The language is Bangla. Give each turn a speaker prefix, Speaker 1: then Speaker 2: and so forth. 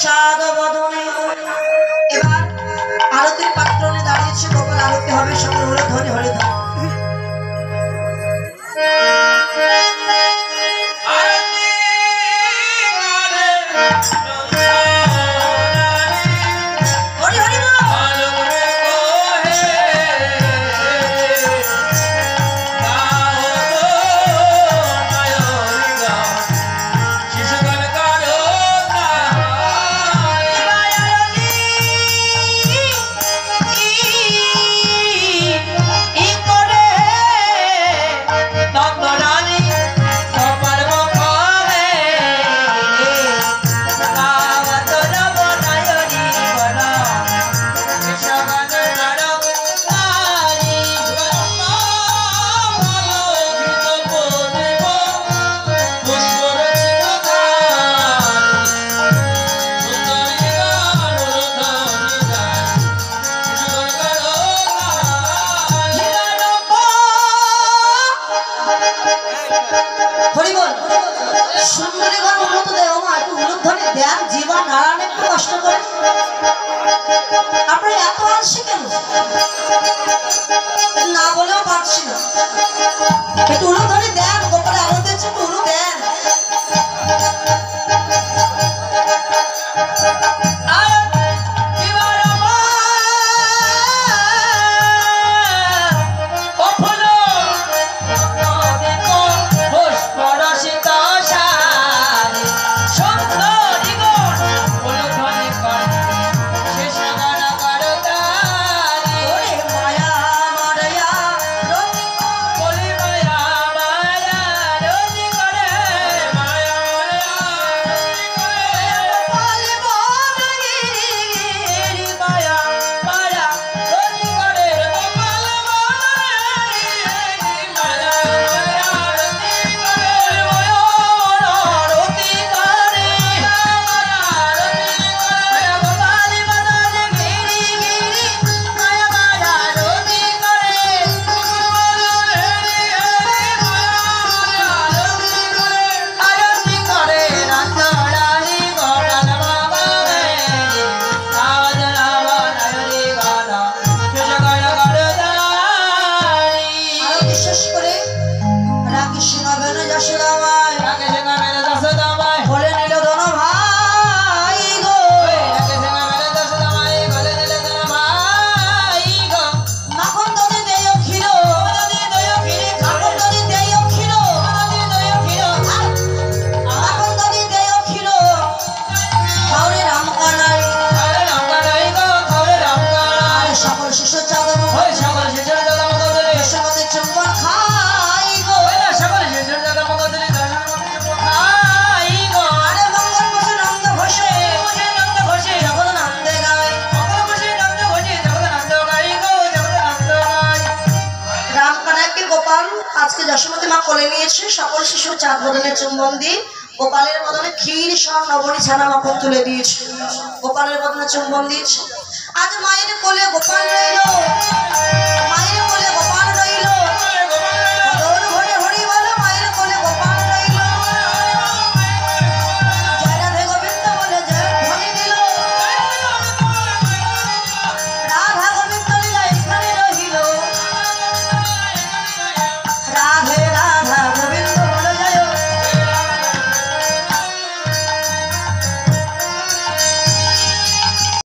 Speaker 1: প্রসাদ বদনে। এবার আরতির পাত্রনে দাঁড়িয়েছে গোপাল আরতি হবে সঙ্গে হলে ধরে হলে ধরে জীবন নারায়ণ একটু কষ্ট করে আপনার এত আসছে কেন না বলেও পারছি না একটু উলু ধরে দেন গোপালে আলো দিচ্ছে একটু উলু দেন আজকে যশোমতী মা কোলে নিয়েছে সকল শিশু চাঁদ বদনে চুম্বন দিয়ে গোপালের বদনে ক্ষীর সব নবনী ছানা মাখন তুলে দিয়েছে গোপালের বদনে চুম্বন দিয়েছে আজ মায়ের কোলে গোপাল রইল